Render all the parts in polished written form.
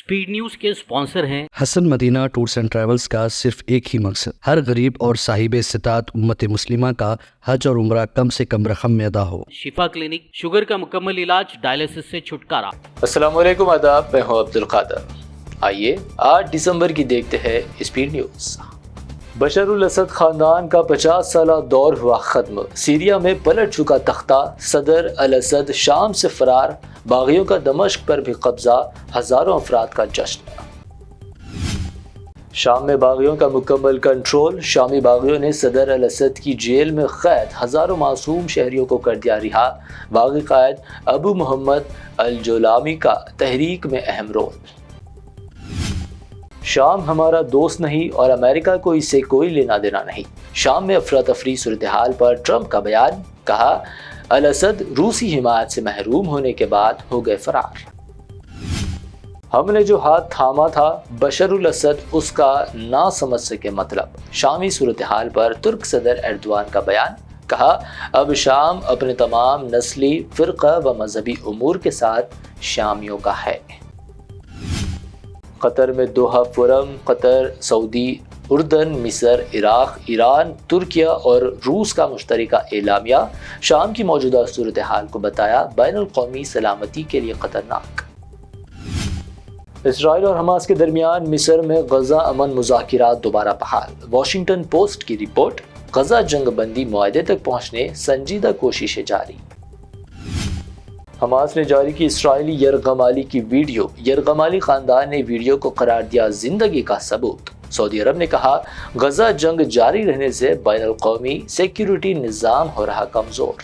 Speed news के sponsor हैं Hasan Madina tours and travels का सिर्फ एक ही मकसद, हर गरीब और साहिब इस्तिताअत उम्मत मुस्लिमा का हज और उम्रा कम से कम रकम में अदा हो। शिफा क्लिनिक, शुगर का मुकम्मल इलाज, डायलिसिस से छुटकारा। अस्सलाम वालेकुम, आदाब, मैं हूं अब्दुल कादर। आइए 8 दिसंबर की देखते हैं स्पीड न्यूज। बशर उल असद खानदान का 50 साला दौर हुआ खत्म। सीरिया में पलट चुका तख्ता, सदर अल असद शाम से फरार, बागियों का दमश्क पर भी कब्जा, हजारों अफराद का जश्न। शाम में बागियों का मुकम्मल कंट्रोल, शामी बागियों ने सदर अल असद की जेल में कैद हजारों मासूम शहरियों को कर दिया रिहा। बागी कायद अबू मोहम्मद अल जोलामी का तहरीक में अहम रोल। शाम हमारा दोस्त नहीं और अमेरिका को इससे कोई लेना देना नहीं। शाम में अफरा तफरी सूरत हाल पर ट्रंप का बयान, कहा अल असद रूसी हिमायत से महरूम होने के बाद हो गए फरार। हमने जो हाथ थामा था बशर उल असद उसका ना समझ सके मतलब। शामी सूरत हाल पर तुर्क सदर एर्दोआन का बयान, कहा अब शाम अपने तमाम नस्ली, फिरका व मजहबी उमूर के साथ शामियों का है। कतर में दोहा फोरम, कतर, सऊदी, उर्दन, मिस्र, इराक, ईरान, तुर्किया और रूस का मुश्तरका एलामिया। शाम की मौजूदा सूरत हाल को बताया बैनुल कौमी सलामती के लिए खतरनाक। इसराइल और हमास के दरमियान मिस्र में गजा अमन मुज़ाकिरात दोबारा बहाल। वॉशिंगटन पोस्ट की रिपोर्ट, गजा जंग बंदी मुआहदे तक पहुंचने संजीदा कोशिशें जारी। हमास ने जारी की इसराइली यरगमाली की वीडियो। यरगमाली खानदान ने वीडियो को करार दिया जिंदगी का सबूत। सऊदी अरब ने कहा गजा जंग जारी रहने से बैनुल कौमी सिक्योरिटी निज़ाम हो रहा कमजोर।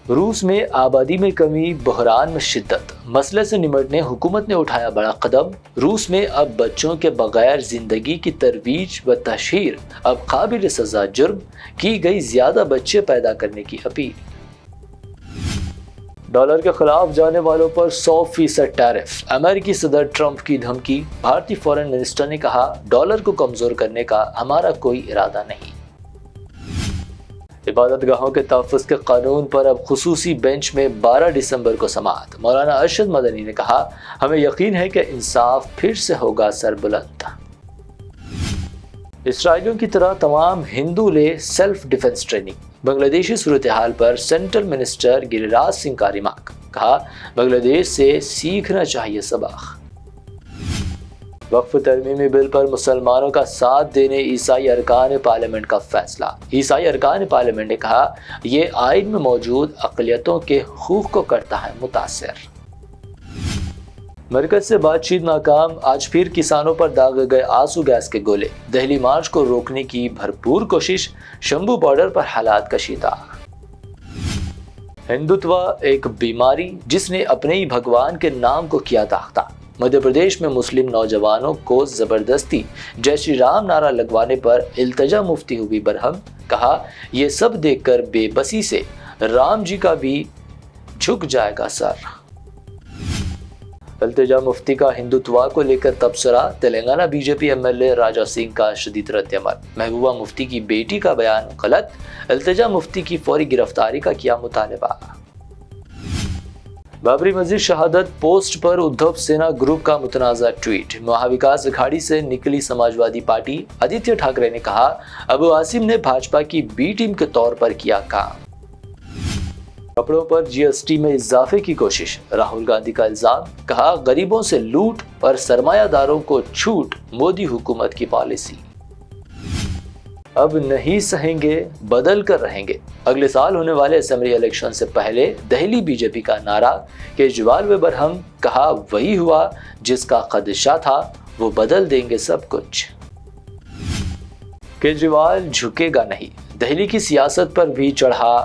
रूस में आबादी में कमी, बहरान में शिद्दत। मसले से निपटने हुकूमत ने उठाया बड़ा कदम। रूस में अब बच्चों के बगैर जिंदगी की तरवीज व तशहीर अब काबिल सजा जुर्म, की गई ज्यादा बच्चे पैदा करने की अपील। डॉलर के खिलाफ जाने वालों पर 100% टैरिफ। अमेरिकी सदर ट्रंप की धमकी। भारतीय फॉरेन मिनिस्टर ने कहा डॉलर को कमजोर करने का हमारा कोई इरादा नहीं। इबादत गाहों के तहफ़्फ़ुज़ के कानून पर अब खुसूसी बेंच में 12 दिसंबर को समाअत। मौलाना अरशद मदनी ने कहा हमें यकीन है कि इंसाफ फिर से होगा सरबुलंद। इसराइलियों की तरह तमाम हिंदू ले सेल्फ डिफेंस ट्रेनिंग। बांग्लादेशी सूरत हाल पर सेंट्रल मिनिस्टर गिरिराज सिंह का रिमार्क, कहा बांग्लादेश से सीखना चाहिए सबक। वक्फ तरमीमी बिल पर मुसलमानों का साथ देने ईसाई अरकान पार्लियामेंट का फैसला। ईसाई अरकान पार्लियामेंट ने कहा यह आइन में मौजूद अक़लियतों के हुकूक़ को करता है मुतासिर। मरकज से बातचीत नाकाम, आज फिर किसानों पर दागे गए आंसू गैस के गोले। दिल्ली मार्च को रोकने की भरपूर कोशिश, शंभू बॉर्डर पर हालात कशीदा। हिंदुत्व एक बीमारी जिसने अपने ही भगवान के नाम को किया दाख्ता। मध्य प्रदेश में मुस्लिम नौजवानों को जबरदस्ती जय श्री राम नारा लगवाने पर इल्तिजा मुफ्ती हुई बरहम, कहा यह सब देखकर बेबसी से राम जी का भी झुक जाएगा सर। इल्तिजा मुफ्ती का हिंदुत्व को लेकर तबसरा। तेलंगाना बीजेपी एमएलए राजा सिंह का शदीद रद्द-ए-अमल। महबूबा मुफ्ती की बेटी का बयान गलत, इल्तिजा मुफ्ती की फौरी गिरफ्तारी का किया मुतालबा। बाबरी मस्जिद शहादत पोस्ट पर उद्धव सेना ग्रुप का मुतनाज़ा ट्वीट। महाविकास अघाड़ी से निकली समाजवादी पार्टी। आदित्य ठाकरे ने कहा अबू आसिम ने भाजपा की बी टीम के तौर पर किया काम। कपड़ों पर जीएसटी में इजाफे की कोशिश। राहुल गांधी का इल्जाम, कहा गरीबों से लूट और सरमायादारों को छूट मोदी हुकूमत की पॉलिसी। अब नहीं सहेंगे, बदल कर रहेंगे। अगले साल होने वाले असेंबली इलेक्शन से पहले दिल्ली बीजेपी का नारा। केजरीवाल व बरहम, कहा वही हुआ जिसका खदशा था, वो बदल देंगे सब कुछ। केजरीवाल झुकेगा नहीं। दिल्ली की सियासत पर भी चढ़ा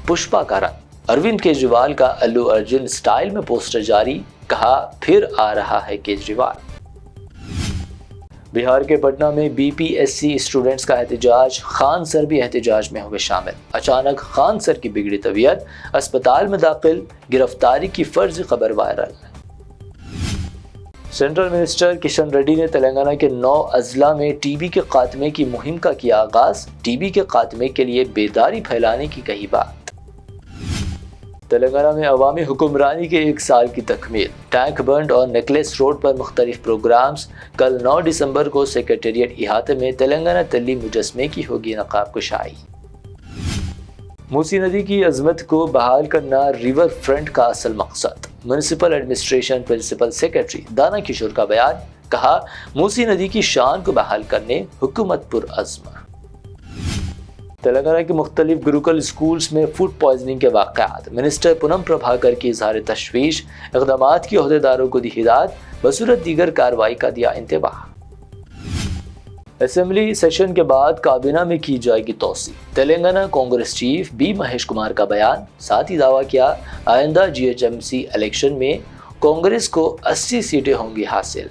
पुष्पा का रंग। अरविंद केजरीवाल का अल्लू अर्जुन स्टाइल में पोस्टर जारी, कहा फिर आ रहा है केजरीवाल। बिहार के पटना में बीपीएससी स्टूडेंट्स का एहतजाज। खान सर भी एहतजाज में हुए शामिल। अचानक खान सर की बिगड़ी तबीयत, अस्पताल में दाखिल, गिरफ्तारी की फर्जी खबर viral. Central minister Kishan Reddy ने तेलंगाना के 9 अजला में टीबी के खात्मे की मुहिम का किया आगाज। टीबी के खात्मे के लिए बेदारी फैलाने की कही बात। تلنگانہ میں عوامی حکمرانی کے 1 سال کی تکمیل، ٹینک بنڈ اور نیکلیس روڈ پر مختلف پروگرامز۔ کل 9 دسمبر کو سیکریٹریٹ احاطے میں تلنگانہ تلی مجسمے کی ہوگی نقاب کشائی۔ موسی ندی کی عظمت کو بحال کرنا ریور فرنٹ کا اصل مقصد، میونسپل ایڈمنسٹریشن پرنسپل سیکریٹری دانا کشور کا بیان، کہا موسی ندی کی شان کو بحال کرنے حکومت پرعزم۔ تلنگانہ کے مختلف گروکل اسکولز میں فوڈ پوائزننگ کے واقعات، منسٹر پونم پربھاکر کی اظہار تشویش، اقدامات کی عہدیداروں کو دی ہدایت، بصورت دیگر کارروائی کا دیا انتباہ۔ اسمبلی سیشن کے بعد کابینہ میں کی جائے گی توسیع، تلنگانہ کانگریس چیف بی مہیش کمار کا بیان، ساتھ ہی دعویٰ کیا آئندہ GHMC الیکشن میں کانگریس کو 80 سیٹیں ہوں گی حاصل۔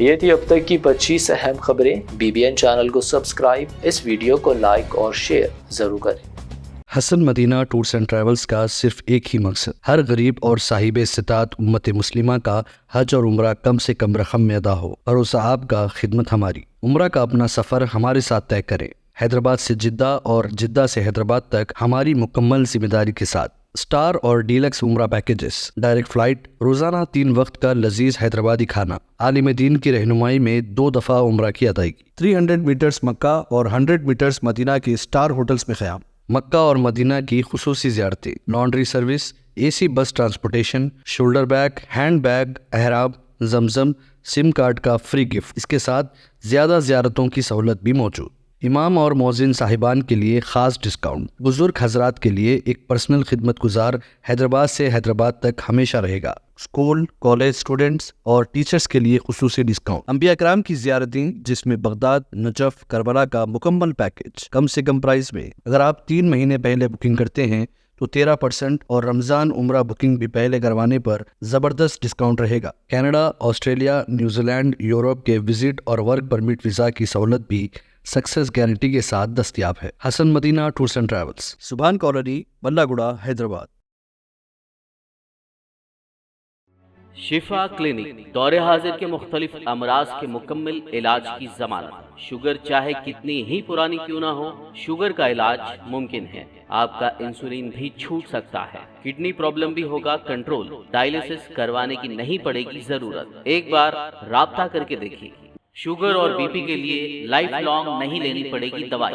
یہ تھی اب تک کی 25 اہم خبریں۔ BBN چینل کو سبسکرائب، اس ویڈیو کو لائک اور شیئر ضرور کریں۔ حسن مدینہ ٹورز اینڈ ٹریولز کا صرف ایک ہی مقصد، ہر غریب اور صاحب استطاعت امت مسلمہ کا حج اور عمرہ کم سے کم رقم میں ادا ہو۔ بھروسہ آپ کا، خدمت ہماری۔ عمرہ کا اپنا سفر ہمارے ساتھ طے کریں، حیدرآباد سے جدہ اور جدہ سے حیدرآباد تک ہماری مکمل ذمہ داری کے ساتھ۔ سٹار اور ڈیلکس عمرہ پیکیجز، ڈائریکٹ فلائٹ، روزانہ 3 وقت کا لذیذ حیدرآبادی کھانا، عالم دین کی رہنمائی میں 2 دفعہ عمرہ کی ادائیگی، 300 میٹرز مکہ اور 100 میٹرز مدینہ کے سٹار ہوٹلز میں قیام، مکہ اور مدینہ کی خصوصی زیارتیں، laundry service, AC bus transportation, shoulder bag, hand bag, احرام، زمزم، سم کارڈ کا فری گفٹ، اس کے ساتھ زیادہ زیارتوں کی سہولت بھی موجود۔ امام اور مؤذن صاحبان کے لیے خاص ڈسکاؤنٹ، بزرگ حضرات کے لیے ایک پرسنل خدمت گزار حیدرآباد سے حیدرآباد تک ہمیشہ رہے گا۔ اسکول، کالج اسٹوڈنٹس اور ٹیچرز کے لیے خصوصی ڈسکاؤنٹ، انبیاء کرام کی زیارتیں جس میں بغداد، نجف، کربلا کا مکمل پیکج کم سے کم پرائز میں۔ اگر آپ 3 مہینے پہلے بکنگ کرتے ہیں تو 13% اور رمضان عمرہ بکنگ بھی پہلے کروانے پر زبردست ڈسکاؤنٹ رہے گا۔ Canada, Australia, New Zealand, Europe کے وزٹ اور ورک پرمٹ ویزا کی سہولت بھی سکسیس گارنٹی کے ساتھ دستیاب ہے۔ Hassan Madina tours and travels, Subhan colony, بلہ گڑا، حیدرآباد۔ شفا کلینک دور حاضر کے مختلف امراض کے مکمل علاج کی ضمانت۔ شوگر چاہے کتنی ہی پرانی کیوں نہ ہو، شوگر کا علاج ممکن ہے۔ آپ کا انسولین بھی چھوٹ سکتا ہے، کڈنی پرابلم بھی ہوگا کنٹرول، ڈائلیسس کروانے کی نہیں پڑے گی ضرورت۔ ایک بار رابطہ کر کے دیکھیے۔ شوگر اور BP کے لیے لائف لانگ نہیں لینی پڑے گی دوائی۔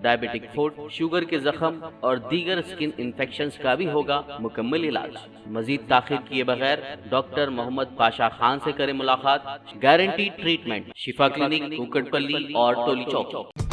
ڈائبیٹک فوڈ، شوگر کے زخم اور دیگر سکن انفیکشنز کا بھی ہوگا مکمل علاج۔ مزید تاخیر کیے بغیر ڈاکٹر محمد پاشا خان سے کریں ملاقات۔ گارنٹی ٹریٹمنٹ، شفا کلینک، کوکٹ پلی اور ٹولی چوک۔